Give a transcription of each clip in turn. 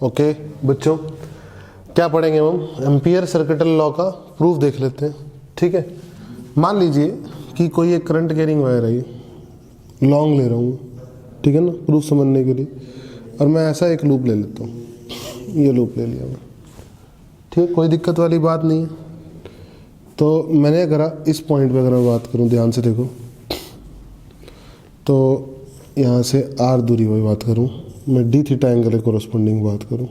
Okay बच्चों, क्या पढ़ेंगे हम? एम्पियर सर्किटल लॉ का प्रूफ देख लेते हैं। ठीक है, मान लीजिए कि कोई एक करंट कैरिंग वायर है, लॉन्ग ले रहा हूँ, ठीक है ना, प्रूफ समझने के लिए, और मैं ऐसा एक लूप ले लेता हूँ, ये लूप ले लिया मैं, ठीक है, कोई दिक्कत वाली बात नहीं है। तो मैंने करा इस पॉइंट पे, अगर मैं बात करूँ, ध्यान से देखो, तो यहाँ से आर दूरी पर बात करूँ मैं, डी थीटा एंगल के कोरस्पोंडिंग बात करूँ,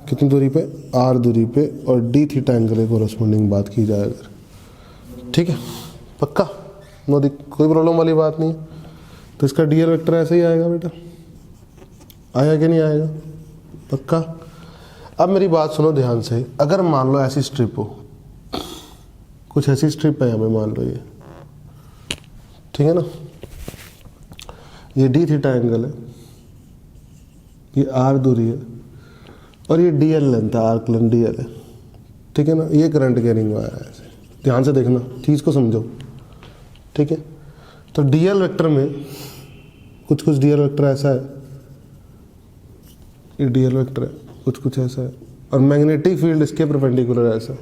कितनी दूरी पे? आर दूरी पे, और डी थीटा एंगल के कोरस्पोंडिंग बात की जाए अगर, ठीक है, पक्का, नो कोई प्रॉब्लम वाली बात नहीं है। तो इसका डीएल वेक्टर ऐसे ही आएगा बेटा, आया कि नहीं आएगा? पक्का। अब मेरी बात सुनो ध्यान से, अगर मान लो ऐसी स्ट्रिप हो, कुछ ऐसी स्ट्रिप है यहाँ पे, मान लो ये, ठीक है ना, ये डी थीटा एंगल है, ये आर दूरी है, और ये डी एल लेंथ है, आर्क लेंथ डी एल है, ठीक है ना, ये करंट कैरिंग वायर है। ऐसे ध्यान से देखना, चीज़ को समझो, ठीक है। तो डी एल वेक्टर में कुछ कुछ डी एल वेक्टर ऐसा है, ये डी एल वेक्टर है, कुछ कुछ ऐसा है, और मैग्नेटिक फील्ड इसके परपेंडिकुलर है ऐसा।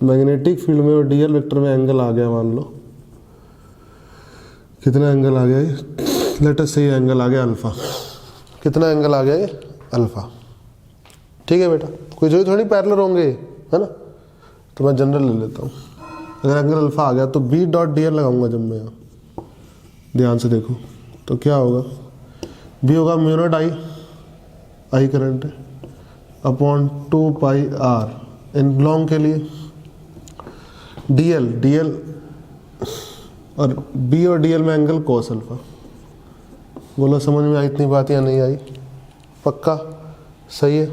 मैग्नेटिक फील्ड में और डी एल वेक्टर में एंगल आ गया, मान लो कितना एंगल आ गया, ये लेट अस से ये एंगल आ गया अल्फा। कितना एंगल आ गया ये? अल्फा। ठीक है बेटा, कोई जो थोड़ी पैरेलल होंगे, है ना, तो मैं जनरल ले लेता हूँ। अगर एंगल अल्फा आ गया तो बी डॉट डी एल लगाऊंगा जब मैं यहाँ, ध्यान से देखो, तो क्या होगा? बी होगा mu naught I, I current है, upon 2 pi R in long के लिए, डी एल और बी और डी एल में एंगल कोस अल्फा। बोलो समझ में आई इतनी बात या नहीं आई? पक्का सही है,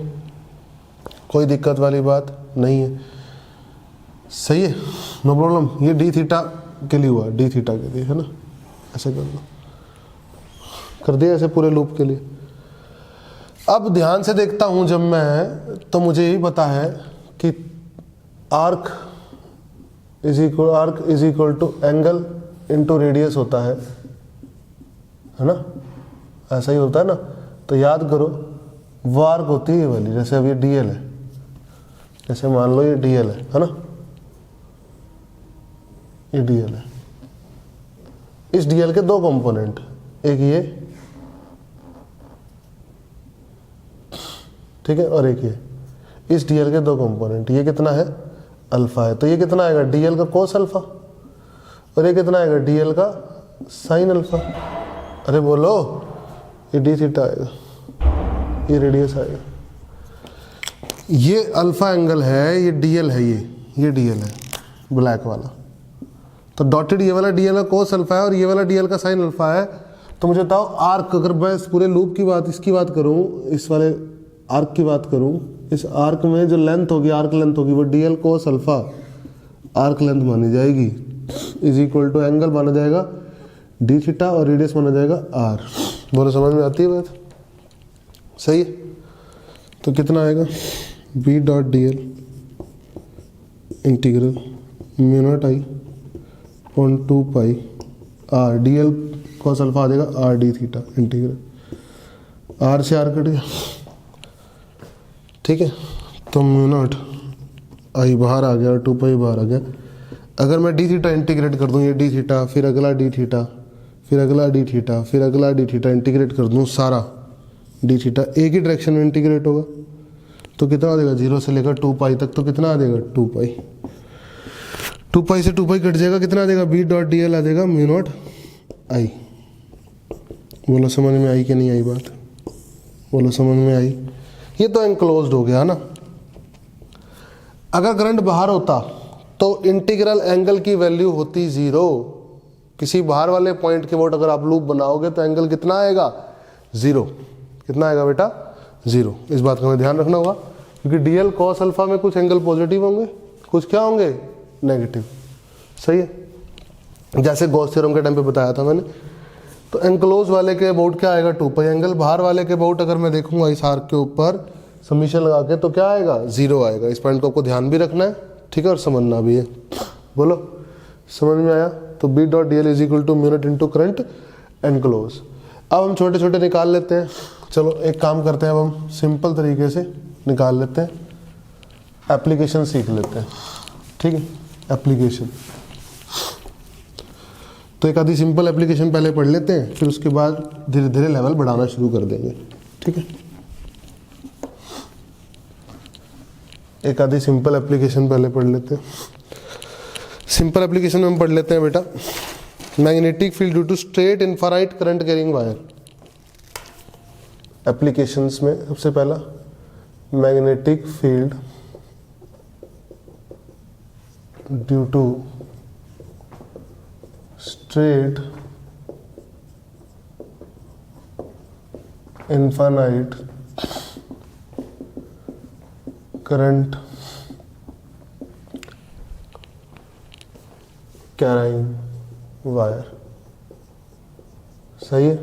कोई दिक्कत वाली बात नहीं है, सही है, नो प्रॉब्लम। ये डी थीटा के लिए हुआ, डी थीटा के लिए, है ना, ऐसे कर दो, कर दिया ऐसे पूरे लूप के लिए। अब ध्यान से देखता हूं जब मैं, तो मुझे यही पता है कि arc is equal to angle into radius होता है ना, ऐसा ही होता है ना। तो याद करो, वो आर्क होती है ये वाली, जैसे अब ये डीएल है, जैसे मान लो ये डीएल है ना, ये डीएल है। इस डीएल के दो कंपोनेंट, एक ये, ठीक है, और एक ये। इस डीएल के दो कंपोनेंट, ये कितना है? अल्फा है, तो ये कितना आएगा? डीएल का कोस अल्फा, और ये कितना आएगा? डीएल का साइन अल्फा। अरे बोलो, ये डी थीटा आएगा, ये रेडियस आएगा, ये अल्फा एंगल है, ये डीएल है, ये डीएल है ब्लैक वाला। तो डॉटेड ये वाला डीएल का कोस अल्फा है, और ये वाला डीएल का साइन अल्फा है। तो मुझे बताओ, आर्क, अगर मैं इस पूरे लूप की बात, इसकी बात करूं, इस वाले आर्क की बात करूं, इस आर्क में जो लेंथ होगी, आर्क लेंथ होगी, वो DL cos alpha arc length मानी जाएगी, इज इक्वल टू एंगल माना जाएगा डी थीटा, और रेडियस माना जाएगा आर। बोलो समझ में आती है बात? सही है। तो कितना आएगा? B dot D L integral mu naught I upon 2 pi R, D L cos alpha आ जाएगा R D theta integral, R से आर कट गया, ठीक है। तो म्यू नॉट आई बाहर आ गया और 2 पाई बाहर आ गया। अगर मैं डी थीटा इंटीग्रेट कर दूं, ये डी थीटा, फिर अगला डी थीटा, फिर अगला डी थीटा, फिर अगला डी थीटा इंटीग्रेट कर दूं, सारा डी थीटा एक ही डायरेक्शन में इंटीग्रेट होगा, तो कितना आ जाएगा? 0 से लेकर 2 पाई तक, तो कितना आ जाएगा? 2 पाई। 2 पाई से 2 पाई कट जाएगा, कितना आ जाएगा? बी डॉट डी एल आ जाएगा म्यू नॉट आई। बोलो समझ में आई कि नहीं आई बात? बोलो समझ में आई? ये तो एनक्लोज्ड हो गया ना। अगर करंट बाहर होता तो इंटीग्रल एंगल की वैल्यू होती 0। किसी बाहर वाले पॉइंट के बोर्ड अगर आप लूप बनाओगे तो एंगल कितना आएगा? 0। कितना आएगा बेटा? 0। इस बात का हमें ध्यान रखना होगा, क्योंकि डीएल कॉस अल्फा में कुछ एंगल पॉजिटिव होंगे, कुछ क्या होंगे? नेगेटिव। सही है, जैसे गॉस थ्योरम के टाइम पे बताया था मैंने। तो एनक्लोज वाले के अबाउट क्या आएगा? 2 पाई एंगल। बाहर वाले के अबाउट अगर मैं देखूंगा इस आर्क के ऊपर समीशन लगा के, तो क्या आएगा? 0 आएगा। इस पॉइंट को आपको ध्यान भी रखना है, ठीक है, और समझना भी है। बोलो समझ में आया? तो B dot D L is equal to mu naught into current enclose. अब हम छोटे छोटे निकाल लेते हैं। चलो एक काम करते हैं, अब हम सिंपल तरीके से निकाल लेते हैं, एप्लीकेशन सीख लेते हैं। ठीक है, एप्लीकेशन तो एक आधी सिंपल एप्लीकेशन पहले पढ़ लेते हैं, फिर उसके बाद धीरे धीरे लेवल बढ़ाना शुरू कर देंगे। ठीक है, एक आधी सिंपल एप्लीकेशन पहले पढ़ लेते हैं। सिंपल एप्लीकेशन में हम पढ़ लेते हैं बेटा, magnetic field due to straight infinite current carrying wire. Applications में सबसे पहला magnetic field due to straight infinite current carrying wire. सही है।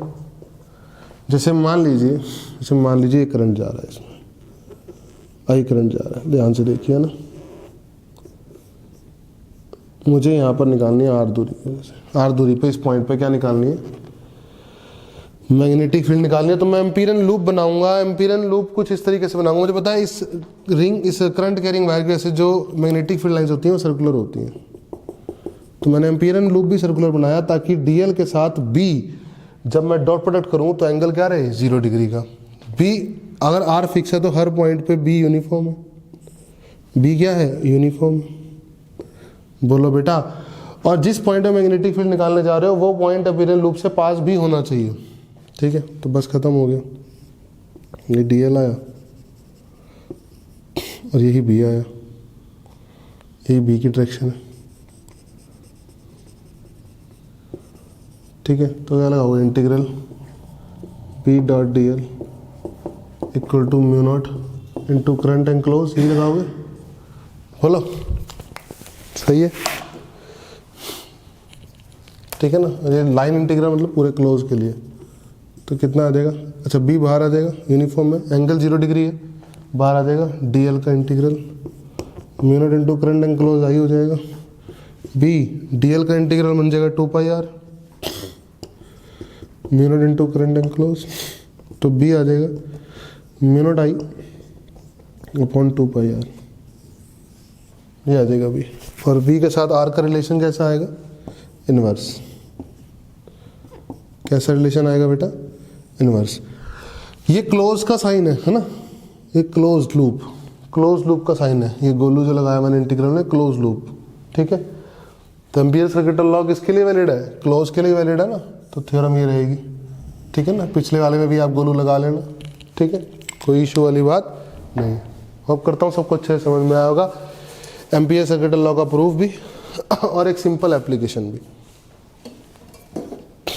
जैसे मान लीजिए ये करंट जा रहा है, इसमें आई करंट जा रहा है, ध्यान से देखिए ना। मुझे यहाँ पर निकालनी है आर दूरी, आर दूरी पे इस पॉइंट पे क्या निकालनी है, मैग्नेटिक फील्ड निकालनी है। तो मैं एम्पीरियन लूप बनाऊंगा। एम्पीरियन लूप कुछ इस तरीके से बनाऊंगा। मुझे पता है इस करंट कैरिंग वायर के जो मैग्नेटिक फील्ड लाइंस होती हैं वो सर्कुलर होती हैं, तो मैंने एम्पीरियन लूप भी सर्कुलर बनाया ताकि डीएल के साथ बी जब मैं डॉट प्रोडक्ट करूँ तो एंगल क्या रहे, 0 डिग्री का। बी अगर आर फिक्स है तो हर पॉइंट पे बी यूनिफॉर्म है। बी क्या है, यूनिफॉर्म। बोलो बेटा, और जिस पॉइंट में मैग्नेटिक फील्ड निकालने जा रहे हो वो पॉइंट एम्पीरियन लूप से पास भी होना चाहिए। ठीक है, तो बस खत्म हो गया। ये डीएल आया और यही बी आया, यही बी की डायरेक्शन है। ठीक है, तो क्या लगाओगे, integral P dot D L equal to mu naught into current enclose, यही लगाओगे। बोलो, सही है। ठीक है ना, ये लाइन इंटीग्रल मतलब पूरे क्लोज के लिए। तो कितना आ जाएगा, अच्छा बी बाहर आ जाएगा, यूनिफॉर्म में एंगल 0 डिग्री है, बाहर आ जाएगा डी एल का integral mu naught into current enclose I हो जाएगा। बी डी एल का इंटीग्रल बन जाएगा 2 pi R mu naught into current enclose, तो बी आ जाएगा mu naught I upon 2 pi R, ये आ जाएगा बी। और बी के साथ आर का रिलेशन कैसा आएगा, इनवर्स। कैसा रिलेशन आएगा बेटा, इनवर्स। ये क्लोज का साइन है ना, ये क्लोज लूप का साइन है। ये गोलू जो लगाया मैंने इंटीग्रल में, क्लोज लूप। ठीक है, तो एम्पियर सर्किटल लॉ किसके लिए वैलिड है, क्लोज के लिए वैलिड है ना, तो थ्योरम ये रहेगी। ठीक है ना, पिछले वाले में भी आप गोलू लगा लेना। ठीक है, कोई इशू वाली बात नहीं। होप करता हूँ सबको अच्छे से समझ में आया होगा, एम्पियर सर्किटल लॉ का प्रूफ भी और एक सिंपल एप्लीकेशन भी।